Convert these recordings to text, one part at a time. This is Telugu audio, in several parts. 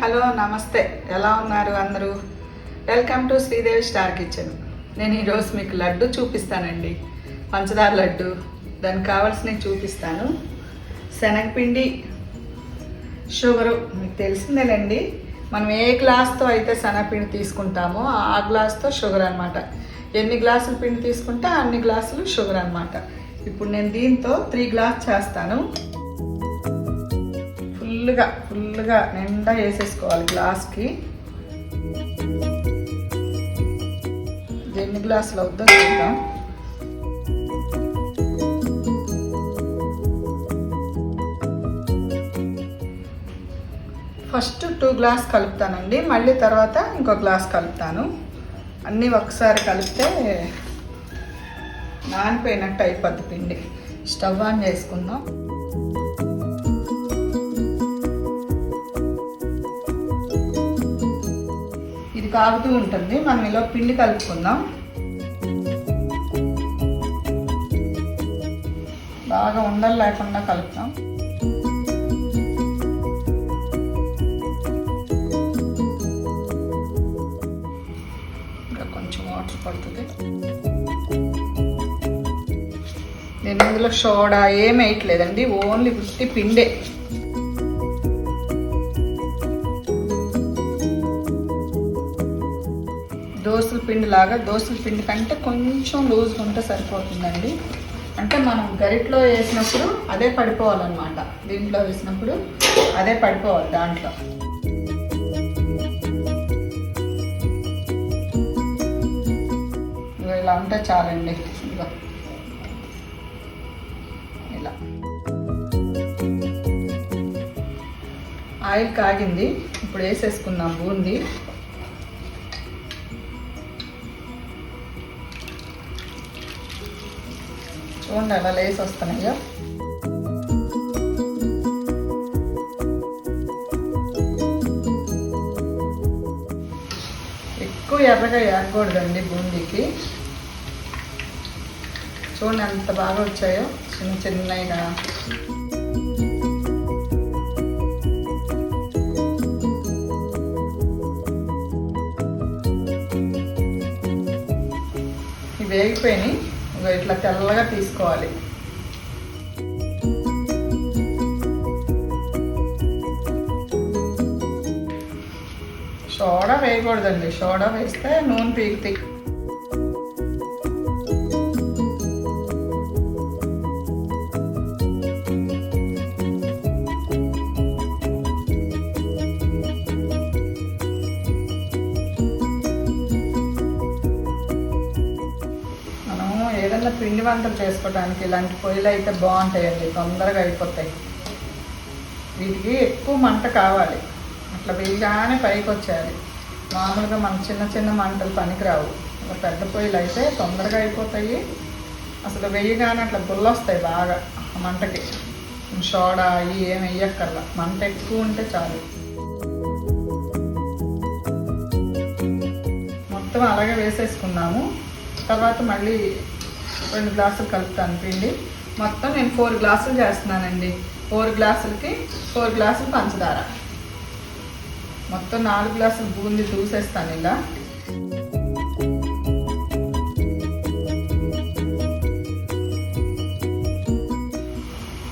హలో నమస్తే, ఎలా ఉన్నారు అందరూ? Welcome to Sridevi star kitchen. నేను ఈరోజు మీకు లడ్డు చూపిస్తానండి, పంచదార లడ్డు. దానికి కావాల్సినవి చూపిస్తాను. శనగపిండి, షుగరు మీకు తెలిసిందేనండి. మనం ఏ గ్లాస్తో అయితే శనగపిండి తీసుకుంటామో ఆ గ్లాస్తో షుగర్ అనమాట. ఎన్ని గ్లాసులు పిండి తీసుకుంటే అన్ని గ్లాసులు షుగర్ అనమాట. ఇప్పుడు నేను దీంతో 3 గ్లాస్ చేస్తాను. ఫుల్గా నిండా వేసేసుకోవాలి గ్లాస్కి. ఎన్ని గ్లాసులు అవుద్దో చూద్దాం. ఫస్ట్ 2 గ్లాస్ కలుపుతానండి, మళ్ళీ తర్వాత ఇంకో గ్లాస్ కలుపుతాను. అన్నీ ఒకసారి కలిపితే నానిపోయినట్టు అయిపోద్ది పిండి. స్టవ్ ఆన్ చేసుకుందాం. ఇది కాగుతూ ఉంటుంది, మనం ఇలా పిండి కలుపుకుందాం. బాగా ఉండలు లేకుండా కలుపుతాం. ఇంకా కొంచెం వాటర్ పడుతుంది. నేను ఇందులో సోడా ఏమి వేయట్లేదండి, ఓన్లీ ఉత్తి పిండే. దోసల పిండి లాగా, దోసల పిండి కంటే కొంచెం లూజ్గా ఉంటే సరిపోతుందండి. అంటే మనం గరిట్లో వేసినప్పుడు అదే పడిపోవాలన్నమాట. దీంట్లో వేసినప్పుడు అదే పడిపోవాలి దాంట్లో. ఇలా ఉంటే చాలండి. ఇదిగో ఇలా ఆయిల్ కాగింది. ఇప్పుడు వేసేసుకుందాం బూందీ. చూడండి అలా లేసి వస్తున్నాయో. ఎక్కువ ఎర్రగా వేయకూడదండి బూందీకి. చూడండి ఎంత బాగా వచ్చాయో, చిన్నగా. ఇవి వేగిపోయినాయి. ఇట్లా తెల్లగా తీసుకోవాలి. సోడా వేయకూడదండి, సోడా వేస్తే నూనె పీకుతాయి. ఏదైనా పిండి వంటలు చేసుకోవడానికి ఇలాంటి పొయ్యిలు అయితే బాగుంటాయండి, తొందరగా అయిపోతాయి. వీటికి ఎక్కువ మంట కావాలి, అట్లా వేయగానే పైకి వచ్చేయాలి. మామూలుగా మన చిన్న మంటలు పనికిరావు. ఒక పెద్ద పొయ్యిలు అయితే తొందరగా అయిపోతాయి. అసలు వేయగానే అట్లా గుల్లొస్తాయి బాగా మంటకి. సోడా అవి ఏమి వేయక్కర్లా, మంట ఎక్కువ ఉంటే చాలు. మొత్తం అలాగే వేసేసుకున్నాము. తర్వాత మళ్ళీ 2 గ్లాసులు కలుపుతాను పిండి. మొత్తం నేను 4 గ్లాసులు చేస్తున్నానండి. 4 గ్లాసులకి 4 గ్లాసులు పంచదార. మొత్తం 4 గ్లాసులు బూందీ చూసేస్తాను ఇలా.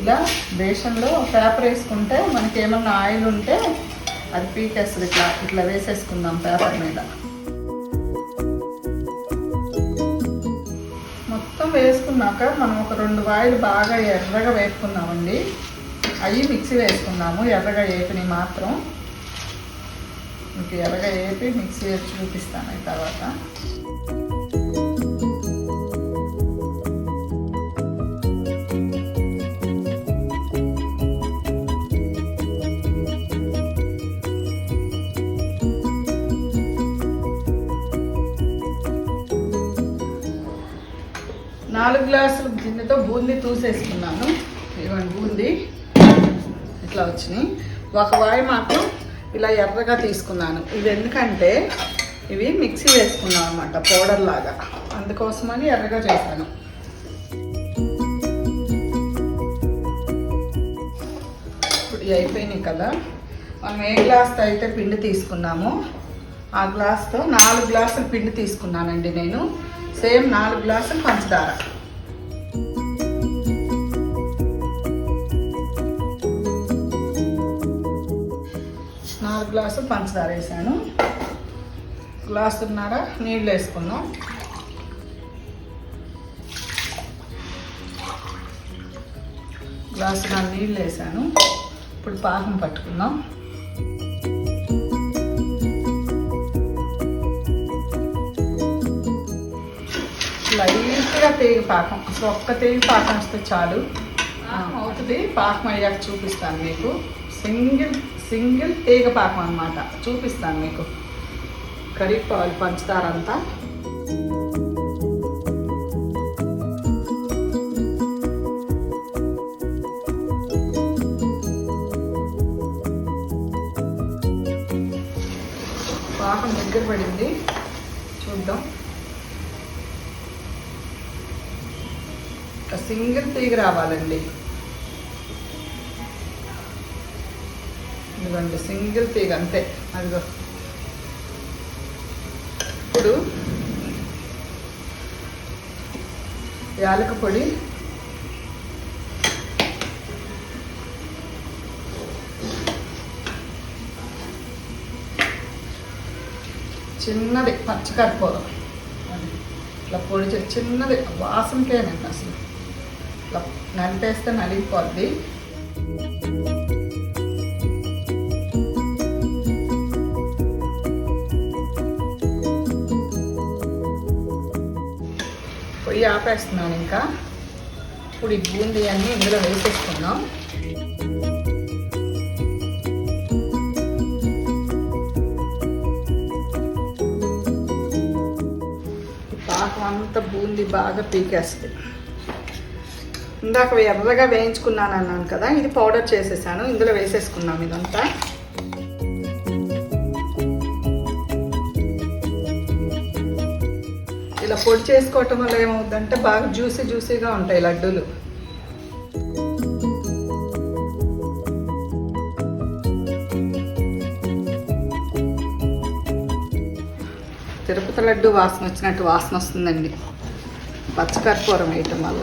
ఇలా బేషన్లో పేపర్ వేసుకుంటే మనకి ఏమన్నా ఆయిల్ ఉంటే అది పీకేస్తుంది. ఇట్లా వేసేసుకుందాం పేపర్ మీద. వేసుకున్నాక మనం ఒక 2 వాయిలు బాగా ఎర్రగా వేపుకున్నామండి. అవి మిక్సీ వేసుకున్నాము. ఎర్రగా వేపిని మాత్రం మీకు ఎర్రగా వేపి మిక్సీ వేసి చూపిస్తాను తర్వాత. నాలుగు గ్లాసుల గిన్నెతో బూందీ తూసేసుకున్నాను. ఇవ్వండి బూందీ ఇట్లా వచ్చినాయి. ఒక వాయి మాత్రం ఇలా ఎర్రగా తీసుకున్నాను. ఇది ఎందుకంటే ఇవి మిక్సీ వేసుకున్నాం అనమాట, పౌడర్ లాగా. అందుకోసమని ఎర్రగా చేశాను. ఇప్పుడు అయిపోయినాయి కదా, మనం ఏ గ్లాస్తో అయితే పిండి తీసుకున్నామో ఆ గ్లాస్తో 4 గ్లాసులు పిండి తీసుకున్నానండి నేను. సేమ్ 4 గ్లాసులు పంచదార. 4 గ్లాసులు పంచదార వేసాను. గ్లాసున్నర నీళ్ళు వేసుకున్నాం. గ్లాసున్నర నీళ్ళు వేసాను. ఇప్పుడు పాకం పట్టుకుందాం. లైట్గా తేగి పాకం, అసలు ఒక్క తేగి పాకం వస్తే చాలు. అవుతుంది. పాకం అయ్యాక చూపిస్తాను మీకు. సింగిల్ తీగ పాకం అన్నమాట. చూపిస్తాను మీకు. కరిగిపోవాలి పంచదార అంతా. పాకం దగ్గర పడింది, చూద్దాం. సింగిల్ తీగ రావాలండి. ఇదిగోండి సింగిల్ తీగ, అంతే. అదిగో. ఇప్పుడు యాలక పొడి, చిన్నది పచ్చకర్పూరం, అది ఇట్లా పొడి చిన్నది, వాసనకేనండి. అసలు ఇట్లా నలిపేస్తే నలిగిపోద్ది. పొయ్యి ఆపేస్తున్నాను ఇంకా. ఇప్పుడు ఈ బూందీ అన్నీ ఇందులో వేసేసుకుందాం. పాకం అంతా బూందీ బాగా పీకేస్తుంది. ఇందాక ఎర్రగా వేయించుకున్నాను అన్నాను కదా, ఇది పౌడర్ చేసేసాను. ఇందులో వేసేసుకున్నాం ఇదంతా. ఇలా పొడి చేసుకోవటం వల్ల ఏమవుతుందంటే బాగా జ్యూసీగా ఉంటాయి లడ్డూలు. తిరుపతి లడ్డు వాసన వచ్చినట్టు వాసన వస్తుందండి, పచ్చకర్పూరం వేయటం వల్ల.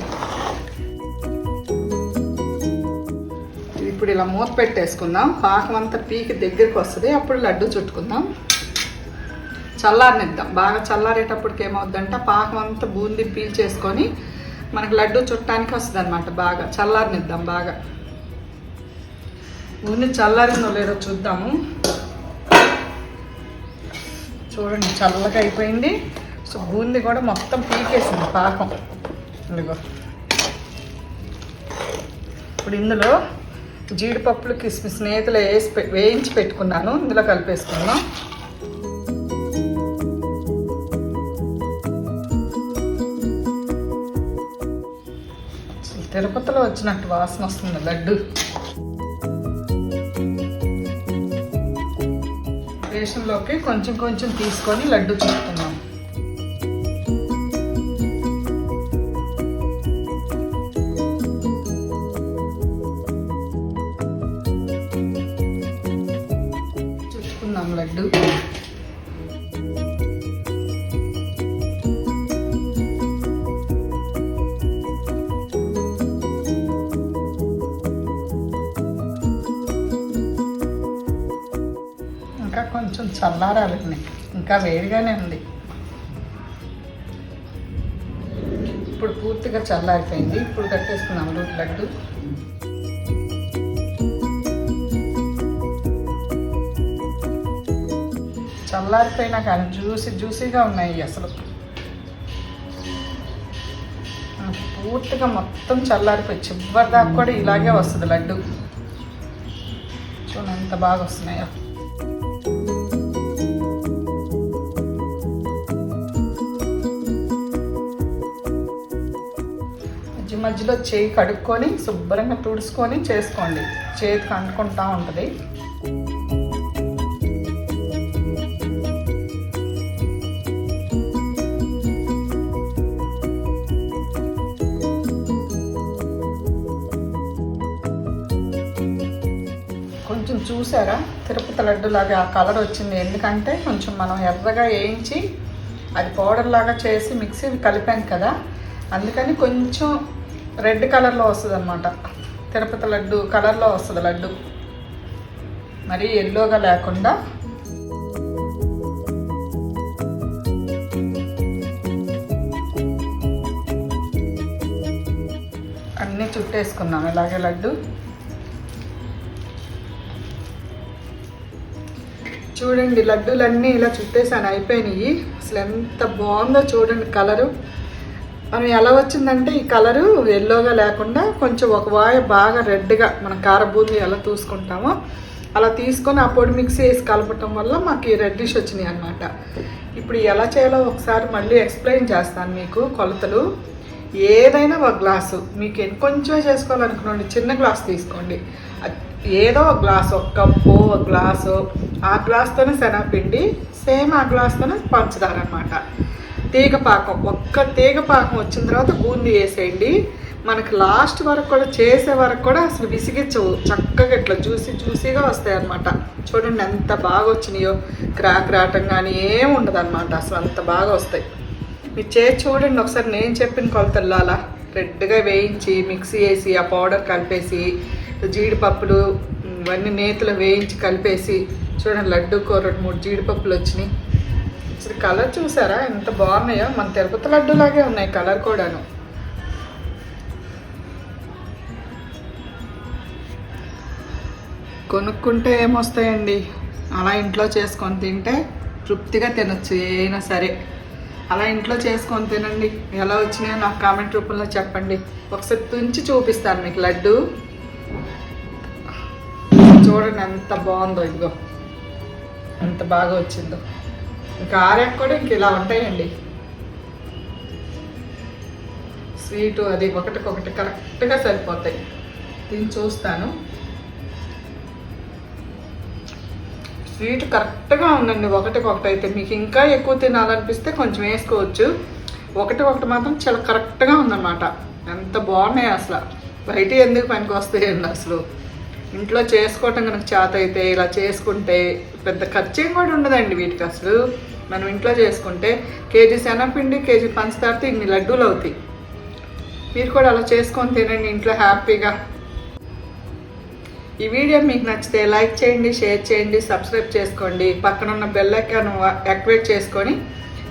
ఇప్పుడు ఇలా మూత పెట్టేసుకుందాం. పాకం అంతా పీకి దగ్గరికి వస్తుంది. అప్పుడు లడ్డు చుట్టుకుందాం. చల్లారనిద్దాం. బాగా చల్లారేటప్పటికి ఏమవుద్దంటే పాకం అంతా బూందీ పీల్చేసుకొని మనకు లడ్డు చుట్టానికి వస్తుంది అనమాట. బాగా చల్లారనిద్దాం. బాగా బూందీ చల్లారిందో లేదో చూద్దాము. చూడండి, చల్లగా అయిపోయింది. సో బూందీ కూడా మొత్తం పీకేసింది పాకం. ఇదిగో. ఇప్పుడు ఇందులో జీడిపప్పులు, కిస్మిస్, నేతలు వేయించి పెట్టుకున్నాను. ఇందులో కలిపేసుకున్నాం. తిరుపతిలో వచ్చినట్టు వాసన వస్తుంది లడ్డు. రేషన్లోకి కొంచెం తీసుకొని లడ్డు చుట్టుకున్నాం. చుట్టుకున్నాం లడ్డు. ఇంకా కొంచెం చల్లారాలండి, ఇంకా వేడిగానే ఉంది. ఇప్పుడు పూర్తిగా చల్లారిపోయింది. ఇప్పుడు కట్టేసుకున్నాం లడ్డు. చల్లారిపోయినా కానీ జ్యూసీగా ఉన్నాయి అసలు. పూర్తిగా మొత్తం చల్లారిపోయి చివరి దాకా కూడా ఇలాగే వస్తుంది లడ్డు. చూడండి ఎంత బాగా వస్తున్నాయో. మధ్యలో చేయి కడుక్కొని శుభ్రంగా తుడుచుకొని చేసుకోండి. చేతికి అంటుకుంటా ఉంటుంది. కొంచెం చూసారా తిరుపతి లడ్డు లాగా ఆ కలర్ వచ్చింది. ఎందుకంటే కొంచెం మనం ఎర్రగా వేయించి అది పౌడర్ లాగా చేసి మిక్సీ కలిపాను కదా, అందుకని కొంచెం రెడ్ కలర్లో వస్తుంది అనమాట. తిరుపతి లడ్డు కలర్లో వస్తుంది లడ్డు, మరీ ఎల్లోగా లేకుండా. అన్నీ చుట్టేసుకున్నాం ఇలాగే లడ్డు. చూడండి లడ్డూలన్నీ ఇలా చుట్టేసాను, అయిపోయినాయి. అసలు ఎంత బాగుందో చూడండి కలరు. మనం ఎలా వచ్చిందంటే ఈ కలరు ఎల్లోగా లేకుండా కొంచెం ఒక వాయ బాగా రెడ్గా మనం కారబూందీ ఎలా తీసుకుంటామో అలా తీసుకొని ఆ పొడి మిక్సీ వేసి కలపటం వల్ల మాకు ఈ రెడ్డిష్ వచ్చినాయి అన్నమాట. ఇప్పుడు ఎలా చేయాలో ఒకసారి మళ్ళీ ఎక్స్ప్లెయిన్ చేస్తాను మీకు. కొలతలు ఏదైనా ఒక గ్లాసు, మీకు కొంచెం చేసుకోవాలనుకోండి చిన్న గ్లాస్ తీసుకోండి. ఏదో ఒక గ్లాసు, ఒక కప్పు, ఒక గ్లాసు, ఆ గ్లాస్తోనే శనగపిండి, సేమ్ ఆ గ్లాస్తోనే పంచదార అనమాట. తీగపాకం, ఒక్క తీగపాకం వచ్చిన తర్వాత బూందీ వేసేయండి. మనకి లాస్ట్ వరకు కూడా చేసే వరకు కూడా అసలు విసిగించవు, చక్కగా ఇట్లా జ్యూసీగా వస్తాయి అన్నమాట. చూడండి ఎంత బాగా వచ్చినాయో, క్రాక్ రావటం కానీ ఏమి ఉండదు అనమాట, అసలు అంత బాగా వస్తాయి. మీరు చేసి చూడండి ఒకసారి. నేను చెప్పిన కొలతల్లో అలా రెడ్గా వేయించి మిక్సీ వేసి ఆ పౌడర్ కలిపేసి జీడిపప్పులు ఇవన్నీ నేతిలో వేయించి కలిపేసి చూడండి లడ్డూకు 2-3 జీడిపప్పులు వచ్చినాయి. అసలు కలర్ చూసారా ఎంత బాగున్నాయో, మన తిరుపతి లడ్డు లాగే ఉన్నాయి కలర్ కూడాను. కొనుక్కుంటే ఏమొస్తాయండి, అలా ఇంట్లో చేసుకొని తింటే తృప్తిగా తినొచ్చు ఏమైనా సరే. అలా ఇంట్లో చేసుకొని తినండి. ఎలా వచ్చినాయో నాకు కామెంట్ రూపంలో చెప్పండి. ఒకసారి తుంచి చూపిస్తాను మీకు లడ్డు. చూడండి ఎంత బాగుందో, ఇదిగో ఎంత బాగా వచ్చిందో. ఇంకా ఆరాక కూడా ఇంక ఇలా ఉంటాయండి. స్వీటు అది ఒకటికొకటి కరెక్ట్గా సరిపోతాయి. దీన్ని చూస్తాను. స్వీట్ కరెక్ట్గా ఉందండి ఒకటికొకటి. అయితే మీకు ఇంకా ఎక్కువ తినాలనిపిస్తే కొంచెం వేసుకోవచ్చు. ఒకటి మాత్రం చాలా కరెక్ట్గా ఉందన్నమాట. ఎంత బాగున్నాయి అసలు. బయట ఎందుకు పనికి వస్తాయండి అసలు. ఇంట్లో చేసుకోవటం కనుక చేత అయితే ఇలా చేసుకుంటే పెద్ద ఖర్చేం కూడా ఉండదండి వీటికి అసలు. మనం ఇంట్లో చేసుకుంటే కేజీ శనగపిండి, కేజీ పంచదారతో ఇన్ని లడ్డూలు అవుతాయి. మీరు కూడా అలా చేసుకొని తినండి ఇంట్లో హ్యాపీగా. ఈ వీడియో మీకు నచ్చితే లైక్ చేయండి, షేర్ చేయండి, సబ్స్క్రైబ్ చేసుకోండి. పక్కన ఉన్న బెల్ ఐకాన్ యాక్టివేట్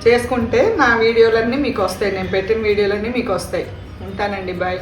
చేసుకుంటే నా వీడియోలన్నీ మీకు వస్తాయి. నేను పెట్టిన వీడియోలన్నీ మీకు వస్తాయి. ఉంటానండి, బాయ్.